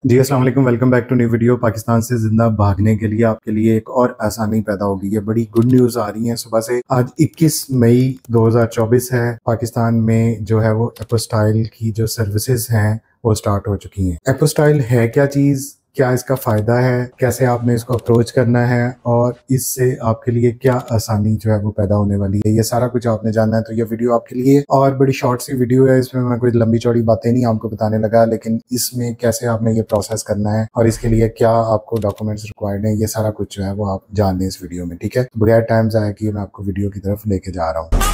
जी अस्सलाम वालेकुम, welcome back to new video. Pakistan से जिंदा भागने के लिए आपके लिए एक और आसानी पैदा हो गई है। बड़ी गुड न्यूज़ आ रही है सुबह से। आज 21 मई 2024 है। पाकिस्तान में जो है वो एपोस्टाइल की जो सर्विसेज हैं वो स्टार्ट हो चुकी हैं। एपोस्टाइल है क्या चीज़, क्या इसका फ़ायदा है, कैसे आपने इसको अप्रोच करना है और इससे आपके लिए क्या आसानी जो है वो पैदा होने वाली है, ये सारा कुछ आपने जानना है। तो ये वीडियो आपके लिए और बड़ी शॉर्ट सी वीडियो है, इसमें मैं कोई लंबी चौड़ी बातें नहीं आपको बताने लगा, लेकिन इसमें कैसे आपने ये प्रोसेस करना है और इसके लिए क्या आपको डॉक्यूमेंट्स रिक्वायर्ड हैं, ये सारा कुछ जो है वो आप जान लें इस वीडियो में। ठीक है, बगैर टाइम ज़ाया किए मैं आपको वीडियो की तरफ लेके जा रहा हूँ।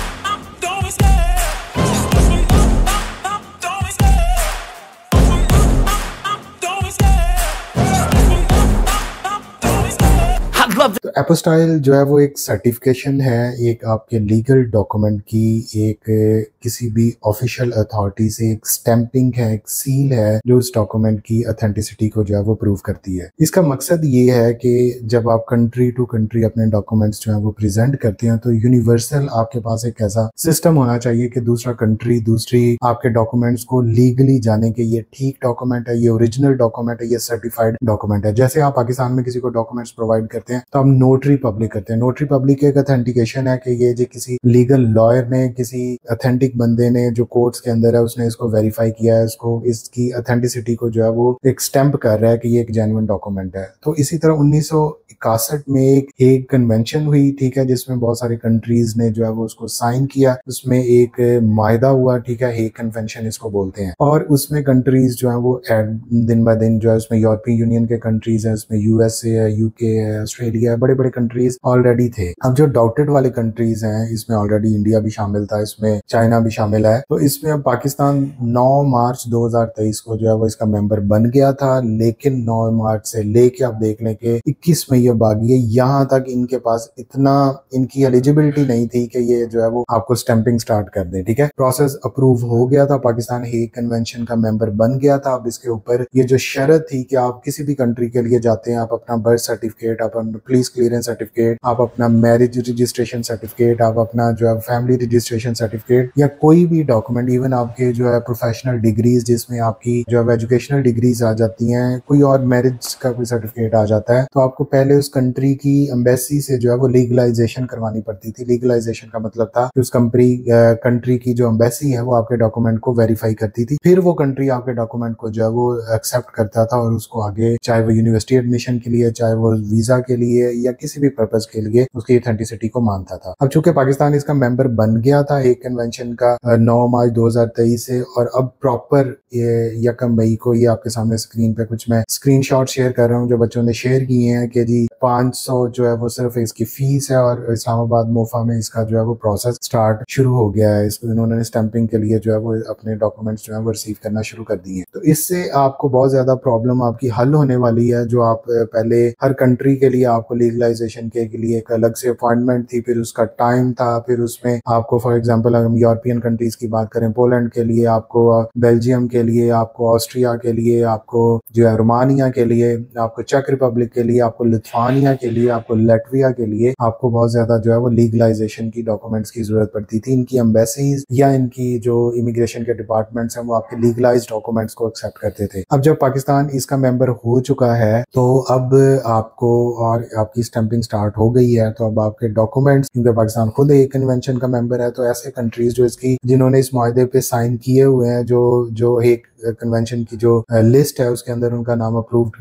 तो एपोस्टाइल जो है वो एक सर्टिफिकेशन है, एक आपके लीगल डॉक्यूमेंट की, एक किसी भी ऑफिशियल अथॉरिटी से एक स्टैंपिंग है, एक सील है जो उस डॉक्यूमेंट की ऑथेंटिसिटी को जो है वो प्रूव करती है। इसका मकसद ये है कि जब आप कंट्री टू कंट्री अपने डॉक्यूमेंट्स जो है वो प्रेजेंट करते हैं तो यूनिवर्सल आपके पास एक ऐसा सिस्टम होना चाहिए कि दूसरा कंट्री दूसरी आपके डॉक्यूमेंट्स को लीगली जाने के ये ठीक डॉक्यूमेंट है, ये ओरिजिनल डॉक्यूमेंट है, ये सर्टिफाइड डॉक्यूमेंट है। जैसे आप पाकिस्तान में किसी को डॉक्यूमेंट्स प्रोवाइड करते हैं तो हम नोटरी पब्लिक करते हैं। नोटरी पब्लिक एक ऑथेंटिकेशन है कि ये जो किसी लीगल लॉयर ने, किसी ऑथेंटिक बंदे ने जो कोर्ट्स के अंदर है उसने इसको वेरीफाई किया है, इसको इसकी ऑथेंटिसिटी को जो है वो एक स्टैंप कर रहा है कि ये एक जेन्युइन डॉक्यूमेंट है। तो इसी तरह 1961 में एक कन्वेंशन हुई, ठीक है, जिसमें बहुत सारी कंट्रीज ने जो है वो उसको साइन किया। उसमें एक मायदा हुआ, ठीक है, हेग कन्वेंशन इसको बोलते हैं। और उसमें कंट्रीज जो है वो दिन ब दिन जो है उसमें यूरोपियन यूनियन के कंट्रीज है, उसमें यूएसए है, यूके है, ऑस्ट्रेलिया है, बड़े बड़े कंट्रीज ऑलरेडी थे। अब जो डाउटेड वाले कंट्रीज हैं इसमें ऑलरेडी इंडिया भी शामिल था, इसमें चाइना भी शामिल है। तो इसमें अब पाकिस्तान 9 मार्च 2023 को जो है वो इसका मेंबर बन गया था, लेकिन 9 मार्च से लेके आप देख लें कि 21 मई अब आ गई है, यहाँ तक इनके पास इतना इनकी एलिजिबिलिटी नहीं थी कि ये जो है वो आपको स्टैंपिंग स्टार्ट कर दे। ठीक है, प्रोसेस अप्रूव हो गया था, पाकिस्तान हेग कन्वेंशन का मेंबर बन गया था। अब इसके ऊपर ये जो शर्त थी कि आप किसी भी कंट्री के लिए जाते हैं, आप अपना बर्थ सर्टिफिकेट, आप अपना पुलिस क्लियरेंस सर्टिफिकेट, आप अपना मैरिज रजिस्ट्रेशन सर्टिफिकेट, आप अपना जो है फैमिली रजिस्ट्रेशन सर्टिफिकेट या कोई भी डॉक्यूमेंट, इवन आपके जो है प्रोफेशनल डिग्रीज जिसमें आपकी जो है एजुकेशनल डिग्रीज आ जाती हैं, कोई और मैरिज का कोई सर्टिफिकेट आ जाता है, तो आपको पहले उस कंट्री की एम्बेसी से जो है वो लीगलाइजेशन करवानी पड़ती थी। लीगलाइजेशन का मतलब था कि उस कंट्री की जो एम्बेसी है वो आपके डॉक्यूमेंट को वेरीफाई करती थी, फिर वो कंट्री आपके डॉक्यूमेंट को जो है वो एक्सेप्ट करता था और उसको आगे, चाहे वो यूनिवर्सिटी एडमिशन के लिए, चाहे वो वीजा के लिए या किसी भी पर्पज के लिए, उसकी ऑथेंटिसिटी को मानता था। अब चूंकि पाकिस्तान इसका मेंबर बन गया था हेग कन्वेंशन का 9 मार्च 2023 से, और अब प्रॉपर 1 मई को ये आपके सामने स्क्रीन पे कुछ मैं स्क्रीनशॉट शेयर कर रहा हूँ जो बच्चों ने शेयर किए हैं कि जी 500 जो है वो सिर्फ इसकी फीस है और इस्लामाबाद मोफा में इसका जो है वो प्रोसेस स्टार्ट शुरू हो गया है। इसको इन्होंने स्टैंपिंग के लिए जो है वो अपने डॉक्यूमेंट्स जो है वो रिसीव करना शुरू कर दिए। तो इससे आपको बहुत ज्यादा प्रॉब्लम आपकी हल होने वाली है। जो आप पहले हर कंट्री के लिए आपको लीगलाइजेशन के लिए एक अलग से अपॉइंटमेंट थी, फिर उसका टाइम था, फिर उसमें आपको फॉर एग्जांपल हम यूरोपियन कंट्रीज की बात करें, पोलैंड के लिए, आपको बेल्जियम के लिए, आपको ऑस्ट्रिया के लिए, आपको जो है रोमानिया के लिए, आपको चेक रिपब्लिक के लिए, आपको लिथुआनिया के लिए, आपको लैटविया के लिए आपको बहुत ज्यादा जो है वो लीगलाइजेशन की डॉक्यूमेंट्स की जरूरत पड़ती थी। इनकी एम्बेसीज या इनकी जो इमिग्रेशन के डिपार्टमेंट्स हैं वो आपके लीगलाइज्ड डॉक्यूमेंट्स को एक्सेप्ट करते थे। अब जब पाकिस्तान इसका मेंबर हो चुका है तो अब आपको और आपकी स्टैंपिंग स्टार्ट हो गई है, तो अब आपके डॉक्यूमेंट्स, क्योंकि पाकिस्तान खुद एक कन्वेंशन का मेंबर है, तो ऐसे कंट्रीज जो इसकी जिन्होंने इस मुआहदे पे साइन किए हुए हैं, जो एक कन्वेंशन की जो लिस्ट है उसके अंदर उनका नाम अप्रूव्ड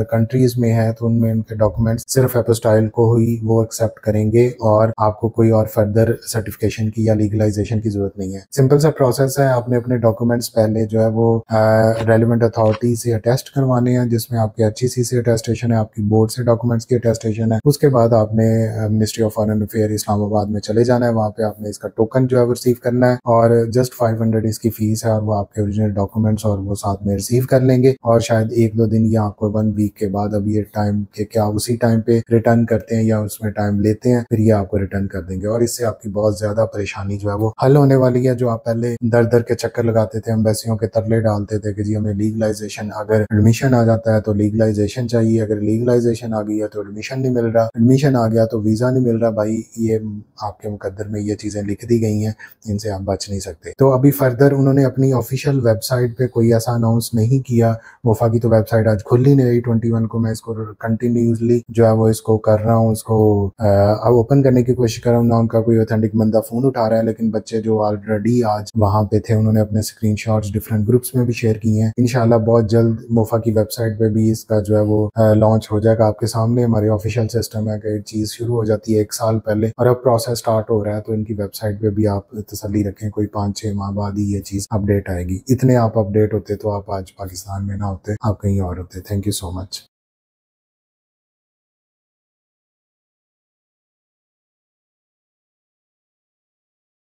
कंट्रीज में है, तो उनमें उनके डॉक्यूमेंट्स सिर्फ एपोस्टाइल को ही वो एक्सेप्ट करेंगे और आपको कोई और फर्दर सर्टिफिकेशन की या लीगलाइजेशन की जरूरत नहीं है। सिंपल सा प्रोसेस है, आपने अपने डॉक्यूमेंट्स पहले जो है वो रेलिवेंट अथॉरिटी से अटेस्ट करवाने हैं, जिसमें आपके HEC से अटेस्टेशन है, आपकी बोर्ड से डॉक्यूमेंट्स की अटेस्टेशन है। उसके बाद आपने ministry of foreign affair Islamabad में चले जाना है, वहाँ पे आपने इसका टोकन जो है वो रिसीव करना है और जस्ट 500 इसकी फीस है और वो आपके ओरिजिनल डॉक्यूमेंट्स और वो साथ में रिसीव कर लेंगे और शायद 1-2 दिन या आपको 1 वीक के बाद, अब ये टाइम के क्या उसी टाइम पे रिटर्न करते हैं या उसमें टाइम लेते हैं, फिर ये आपको रिटर्न कर देंगे और इससे आपकी बहुत ज्यादा परेशानी जो है वो हल होने वाली है। जो आप पहले दर दर के चक्कर लगाते थे, एम्बेसियों के तरले डालते थे कि जी हमें लीगलाइजेशन, अगर एडमिशन आ जाता है तो लीगलाइजेशन चाहिए, अगर लीगलाइजेशन आ गई है तो एडमिशन नहीं मिल रहा, एडमिशन आ गया तो वीजा नहीं मिल रहा, भाई ये आपके मुकद्दर में ये चीजें लिख दी गई हैं, इनसे आप बच नहीं सकते। तो अभी फर्दर उन्होंने अपनी ऑफिशियल वेबसाइट पे कोई ऐसा अनाउंस नहीं किया। वफा की तो वेबसाइट आज खुल ही नहीं रही 21 को, मैं इसको कंटिन्यूसली जो है वो इसको कर रहा हूँ, इसको अब ओपन करने की कोशिश कर रहा हूँ ना, उनका कोई ऑथेंटिक बंदा फोन उठा रहा है, लेकिन बच्चे जो ऑलरेडी आज वहां पे थे उन्होंने अपने स्क्रीनशॉट्स डिफरेंट ग्रुप्स में भी शेयर किए हैं। इंशाल्लाह बहुत जल्द मोफा की वेबसाइट पे भी इसका जो है वो लॉन्च हो जाएगा आपके सामने। हमारे ऑफिशियल सिस्टम है कि चीज शुरू हो जाती है 1 साल पहले और अब प्रोसेस स्टार्ट हो रहा है, तो इनकी वेबसाइट पे भी आप तसल्ली रखें, कोई 5-6 माह बाद ही ये चीज अपडेट आएगी। इतने आप अपडेट होते तो आप आज पाकिस्तान में ना होते, आप कहीं और होते। Thank you so much.